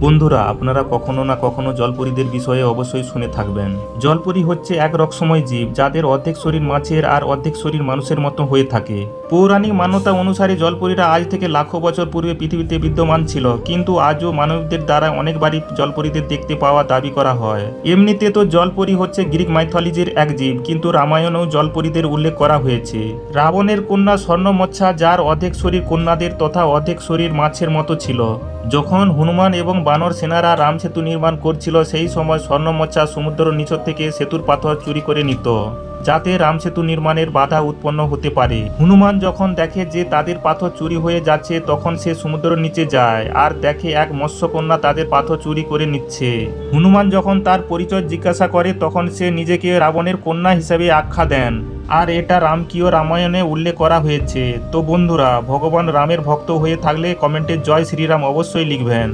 বন্ধুরা, আপনারা কখনো না কখনো জলপরীদের বিষয়ে অবশ্যই শুনে থাকবেন। জলপরী হচ্ছে এক রকসময় জীব যাদের অর্ধেক শরীর মাছের আর অর্ধেক শরীর মানুষের মতো হয়ে থাকে। পৌরাণিক মান্যতা অনুসারে জলপরীরা আজ থেকে লাখো বছর পূর্বে পৃথিবীতে বিদ্যমান ছিল, কিন্তু আজও মানবদের দ্বারা অনেকবারই জলপরীদের দেখতে পাওয়া দাবি করা হয়। এমনিতে তো জলপরী হচ্ছে গ্রিক মাইথোলজির এক জীব, কিন্তু রামায়ণেও জলপরীদের উল্লেখ করা হয়েছে। রাবণের কন্যা স্বর্ণমচ্ছা, যার অর্ধেক শরীর কন্যাদের তথা অর্ধেক শরীর মাছের মতো ছিল। যখন হনুমান এবং বানর সেনারা রাম সেতু নির্মাণ করছিল, সেই সময় স্বর্ণমচ্ছা সমুদ্রের নিচর থেকে সেতুর পাথর চুরি করে নিত, যাতে রাম সেতু নির্মাণের বাধা উৎপন্ন হতে পারে। হনুমান যখন দেখে যে তাদের পাথর চুরি হয়ে যাচ্ছে, তখন সে সমুদ্রের নিচে যায় আর দেখে এক মৎস্যকন্যা তাদের পাথর চুরি করে নিচ্ছে। হনুমান যখন তার পরিচয় জিজ্ঞাসা করে, তখন সে নিজেকে রাবণের কন্যা হিসেবে আখ্যা দেন, আর এটা রামকীয় রামায়ণে উল্লেখ করা হয়েছে। তো বন্ধুরা, ভগবান রামের ভক্ত হয়ে থাকলে কমেন্টে জয় শ্রীরাম অবশ্যই লিখবেন।